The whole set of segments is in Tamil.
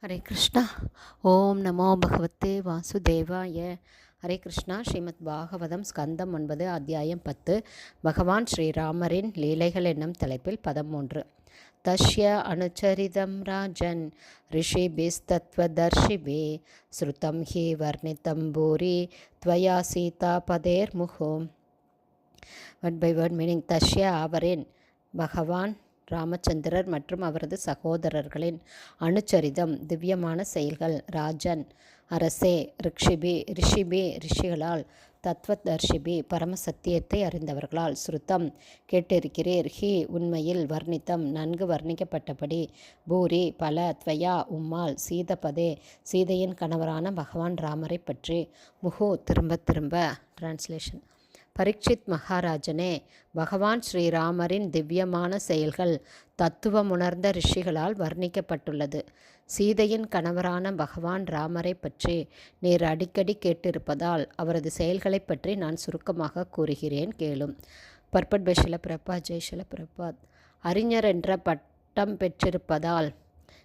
ஹரே கிருஷ்ணா. ஓம் நமோ பகவத்தே வாசுதேவாய. ஹரே கிருஷ்ணா. ஸ்ரீமத் பாகவதம் ஸ்கந்தம் 9 அத்தியாயம் 10. பகவான் ஸ்ரீராமரின் லீலைகள் என்னும் தலைப்பில் 13. தஸ்ய அனுச்சரிதம் ராஜன் ரிஷிபிஸ்தத்வதர்ஷிபி ஸ்ருதம் ஹி வர்ணிதம் பூரி த்வயா சீதா பதேர் முகோம். Word by word meaning. தஸ்ய அவரின், பகவான் ராமச்சந்திரர் மற்றும் அவரது சகோதரர்களின் அனுச்சரிதம் திவ்யமான செயல்கள், ராஜன் அரசே, ரிஷிபி ரிஷிகளால், தத்வதர்ஷிபி பரமசத்தியத்தை அறிந்தவர்களால், ஸ்ருதம் கேட்டிருக்கிறீர், ஹி உண்மையில், வர்ணித்தம் நன்கு வர்ணிக்கப்பட்டபடி, பூரி பல, த்வயா உம்மால், சீதபதே சீதையின் கணவரான பகவான் ராமரை பற்றி, முகு திரும்ப திரும்ப. டிரான்ஸ்லேஷன். பரீட்சித் மகாராஜனே, பகவான் ஸ்ரீராமரின் திவ்யமான செயல்கள் தத்துவமுணர்ந்த ரிஷிகளால் வர்ணிக்கப்பட்டுள்ளது. சீதையின் கணவரான பகவான் ராமரை பற்றி நீர் அடிக்கடி கேட்டிருப்பதால் அவரது செயல்களை பற்றி நான் சுருக்கமாக கூறுகிறேன், கேளும். பர்பட் பை ஷில பிரபாத். ஜெய் ஷில பிரபாத். அறிஞர் என்ற பட்டம் பெற்றிருப்பதால்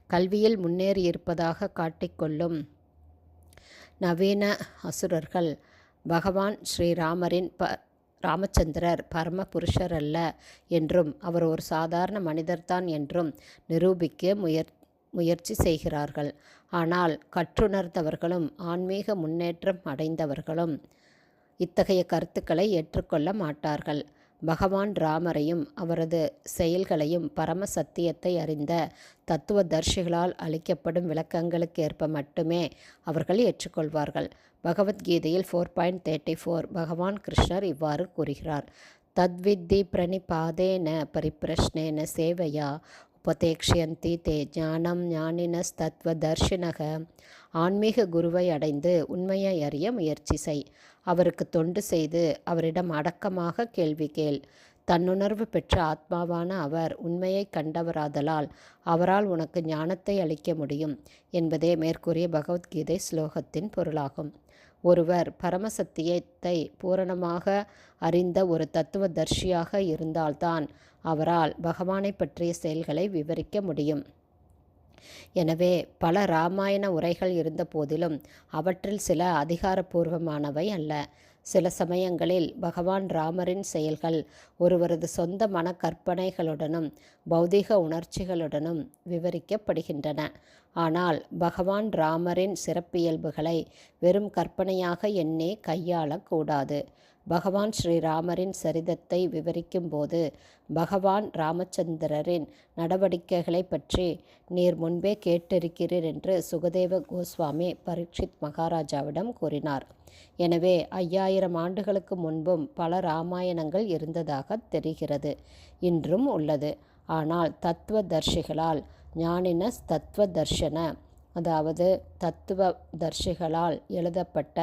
கல்வியில் முன்னேறியிருப்பதாக காட்டிக்கொள்ளும் நவீன அசுரர்கள் பகவான் ஸ்ரீராமரின் ராமச்சந்திரர் பரம புருஷர் அல்ல என்றும் அவர் ஒரு சாதாரண மனிதர்தான் என்றும் நிரூபிக்க முயற்சி செய்கிறார்கள். ஆனால் கற்றுணர்ந்தவர்களும் ஆன்மீக முன்னேற்றம் அடைந்தவர்களும் இத்தகைய கருத்துக்களை ஏற்றுக்கொள்ள மாட்டார்கள். பகவான் ராமரையும் அவரது செயல்களையும் பரம சத்தியத்தை அறிந்த தத்துவதர்ஷிகளால் அளிக்கப்படும் விளக்கங்களுக்கு ஏற்ப மட்டுமே அவர்கள் ஏற்றுக்கொள்வார்கள். பகவத்கீதையில் 4.34 பகவான் கிருஷ்ணர் இவ்வாறு கூறுகிறார். தத்வித்தி பிரணிபாதேன பரிப்பிரஷ்னேன சேவையா உபதேக்ஷயந்தி தே ஞானம் ஞானினஸ்தத்வதர்ஷினக. ஆன்மீக குருவை அடைந்து உண்மையை அறிய முயற்சி செய். அவருக்கு தொண்டு செய்து அவரிடம் அடக்கமாக கேள்வி கேள். தன்னுணர்வு பெற்ற ஆத்மாவான அவர் உண்மையை கண்டவராதலால் அவரால் உனக்கு ஞானத்தை அளிக்க முடியும் என்பதே மேற்கூறிய பகவத்கீதை ஸ்லோகத்தின் பொருளாகும். ஒருவர் பரமசத்தியத்தை பூரணமாக அறிந்த ஒரு தத்துவதர்ஷியாக இருந்தால்தான் அவரால் பகவானை பற்றிய செயல்களை விவரிக்க முடியும். எனவே பல இராமாயண உரைகள் இருந்த போதிலும் அவற்றில் சில அதிகாரப்பூர்வமானவை அல்ல. சில சமயங்களில் பகவான் ராமரின் செயல்கள் ஒருவரது சொந்த மன கற்பனைகளுடனும் பௌதிக உணர்ச்சிகளுடனும் விவரிக்கப்படுகின்றன. ஆனால் பகவான் ராமரின் சிறப்பியல்புகளை வெறும் கற்பனையாக எண்ணி கையாளக்கூடாது. பகவான் ஸ்ரீராமரின் சரிதத்தை விவரிக்கும் போது பகவான் ராமச்சந்திரரின் நடவடிக்கைகளை பற்றி நீர் முன்பே கேட்டிருக்கிறீர் என்று சுகதேவ கோஸ்வாமி பரீட்சித் மகாராஜாவிடம் கூறினார். எனவே 5000 ஆண்டுகளுக்கு முன்பும் பல இராமாயணங்கள் இருந்ததாக தெரிகிறது, இன்றும் உள்ளது. ஆனால் தத்துவதர்ஷிகளால், ஞானினஸ் தத்துவதர்ஷன, அதாவது தத்துவதர்ஷிகளால் எழுதப்பட்ட,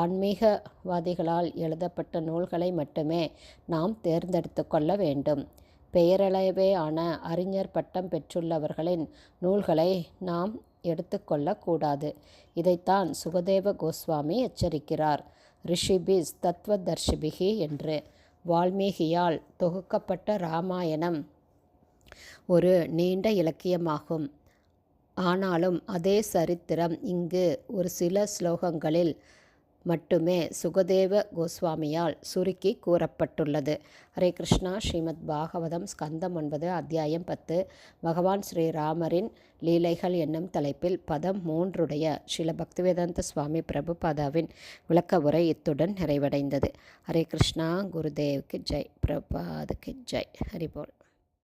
ஆன்மீகவாதிகளால் எழுதப்பட்ட நூல்களை மட்டுமே நாம் தேர்ந்தெடுத்து கொள்ள வேண்டும். பெயரளவே ஆன அறிஞர் பட்டம் பெற்றுள்ளவர்களின் நூல்களை நாம் எடுத்துக்கொள்ளக்கூடாது. இதைத்தான் சுகதேவ கோஸ்வாமி எச்சரிக்கிறார். ரிஷிபிஸ் தத்வதர்ஷிபிகி என்று. வால்மீகியால் தொகுக்கப்பட்ட இராமாயணம் ஒரு நீண்ட இலக்கியமாகும். ஆனாலும் அதே சரித்திரம் இங்கு ஒரு சில ஸ்லோகங்களில் மட்டுமே சுகதேவ கோஸ்வாமியால் சுருக்கி கூறப்பட்டுள்ளது. ஹரே கிருஷ்ணா. ஸ்ரீமத் பாகவதம் ஸ்கந்தம் 9 அத்தியாயம் 10 பகவான் ஸ்ரீராமரின் லீலைகள் என்னும் தலைப்பில் பதம் 3 ஸ்ரீல பக்திவேதாந்த சுவாமி பிரபுபாதாவின் விளக்க உரை இத்துடன் நிறைவடைந்தது. ஹரே கிருஷ்ணா. குருதேவுக்கு ஜெய். பிரபுபாதுக்கு ஜெய். ஹரிபோல்.